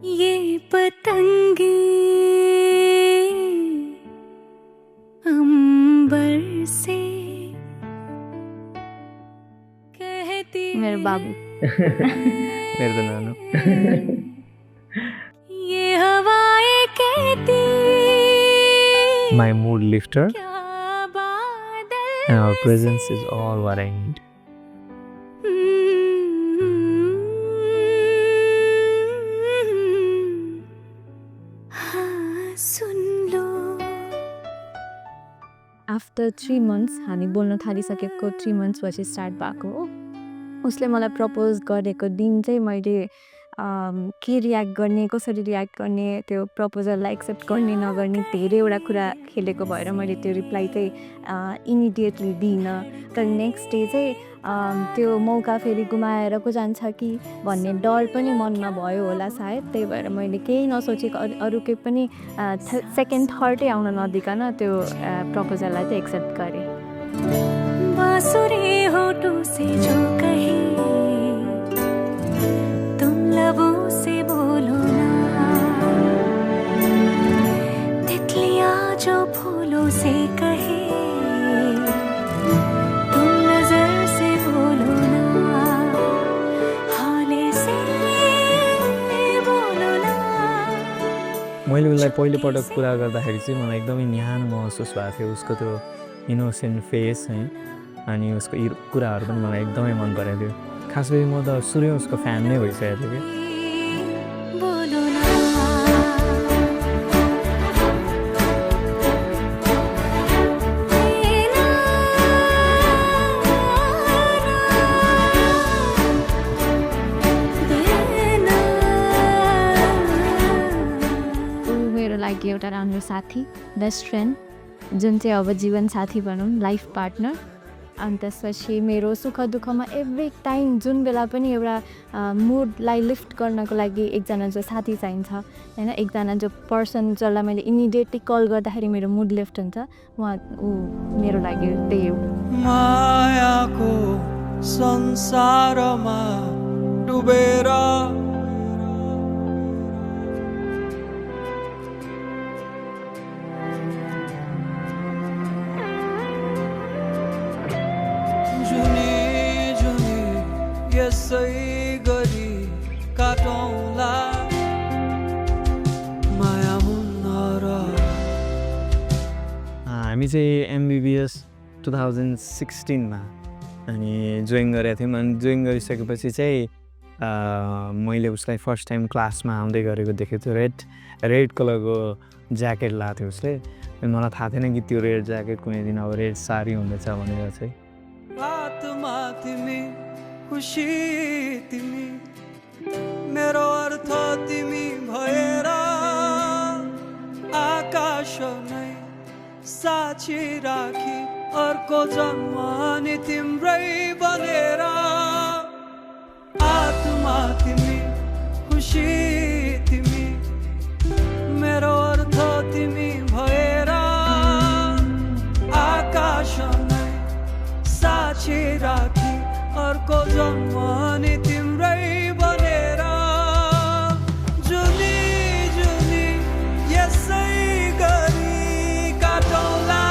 ये पतंगे अंबर से कहती मेरो बाबु मेरो त नानु ये हवाएं कहती my mood lifter क्या बादल and our presence is all what I need. हाँ सुन लो आफ्टर 3 months हामी बोल्न थालिसकेको 3 months पछि स्टार्ट भएको हो। उसले मलाई प्रपोज गरेको दिन चाहिँ मैले के रियाक्ट गर्ने कसरी रियाक्ट गर्ने त्यो प्रपोजललाई एक्सेप्ट गर्ने नगर्ने धेरैवटा कुरा खेलेको भएर मैले त्यो रिप्लाई चाहिँ इमिडिएटली दिइनँ। तर नेक्स्ट डे चाहिँ त्यो मौका फेरि गुमाएर पो जान्छ कि भन्ने डर पनि मनमा भयो होला सायद। त्यही भएर मैले केही नसोचेको अरू केही पनि सेकेन्ड थर्डै आउन नदिकन त्यो प्रपोजललाई चाहिँ एक्सेप्ट गरेँ। बांसुरी होठों से जो कहे तुम लबों से बोलो ना, तितलियां जो फूलों से कहे तुम नजर से बोलो ना, हाले से बोलो ना। मैले उसलाई पहिलोपटक कुरा गर्दाखेरि चाहिँ मलाई एकदमै न्यानो महसुस भएको थियो। उसको त्यो इनोसेन्ट फेस है अनि उसको कुराहरू पनि मलाई एकदमै मन परेको थियो। खास गरी म त सुरुमै उसको फ्यान नै भइसकेको थिएँ कि बोलो ना मेरो लागि एउटा राम्रो साथी, बेस्ट फ्रेन्ड, जुन चाहिँ अब जीवन साथी भनौँ, लाइफ पार्टनर। अनि त्यसपछि मेरो सुख दुःखमा एभ्री टाइम जुन बेला पनि एउटा मुडलाई लिफ्ट गर्नको लागि एकजना जो साथी चाहिन्छ होइन, एकजना जो पर्सन जसलाई मैले इमिडिएटली कल गर्दाखेरि मेरो मुड लिफ्ट हुन्छ, ऊ मेरो लागि त्यही हो। मायाको संसारमा डुबेर यसै गरी काटौँला माया हुन्न र। हामी चाहिँ MBBS 2016मा अनि जोइन गरेका थियौँ। अनि जोइन गरिसकेपछि चाहिँ मैले उसलाई फर्स्ट टाइम क्लासमा आउँदै गरेको देखेको थिएँ। रेड कलरको ज्याकेट लगाएको थियो उसले। मलाई थाहा थिएन कि त्यो रेड ज्याकेट कुनै दिन अब रेड साडी हुँदैछ भनेर चाहिँ। आत्मा तिमी खुसी तिमी मेरो अर्थ तिमी भएर आकाश नै साक्षी राखी अर्को जन्म नि तिम्रै बनेर। आत्मा तिमी खुसी तिमी मेरो अर्थ तिमी भएर आकाश नै साक्षी राखी अर्को जन्म नि तिम्रै बनेर। जुनी जुनी यसै गरी काटौँला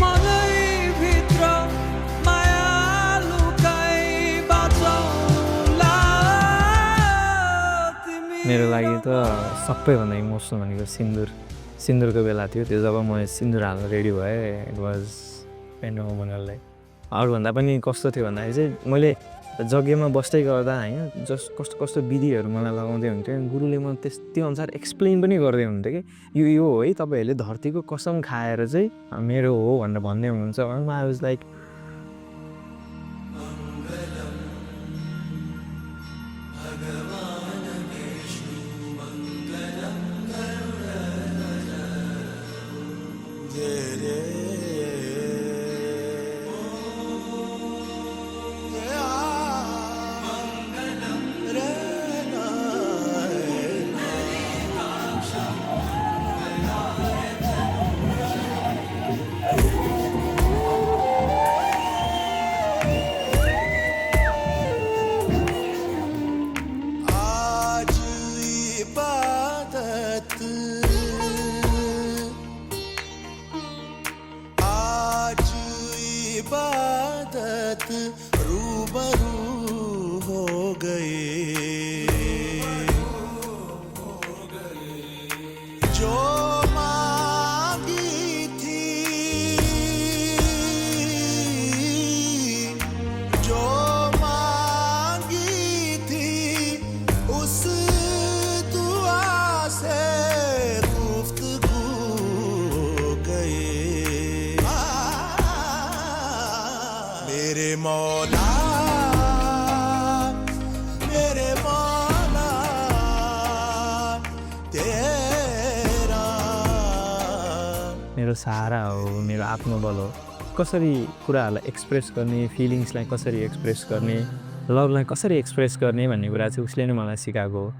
मनैभित्र माया लुकाई बाँचौँला तिमी। मेरो लागि त सबैभन्दा इमोसनल भनेको सिन्दुरको बेला थियो। त्यो जब म सिन्दुर हाल्न रेडी भएँ, इट वाज पेन्ट मोमेन्टलाई। अरूभन्दा पनि कस्तो थियो भन्दाखेरि चाहिँ मैले यज्ञमा बस्दै गर्दा होइन कस्तो कस्तो विधिहरू मलाई लगाउँदै हुन्थ्यो। गुरुले मलाई त्यो अनुसार एक्सप्लेन पनि गर्दै हुन्थ्यो कि यो हो है, तपाईँहरूले धरतीको कसम खाएर चाहिँ मेरो हो भनेर भन्दै हुनुहुन्छ। आई वाज लाइक मेरो सहारा हो, मेरो आत्मबल हो। कसरी कुराहरूलाई एक्सप्रेस गर्ने, फिलिङ्सलाई कसरी एक्सप्रेस गर्ने, लभलाई कसरी एक्सप्रेस गर्ने भन्ने कुरा चाहिँ उसले नै मलाई सिकाएको हो।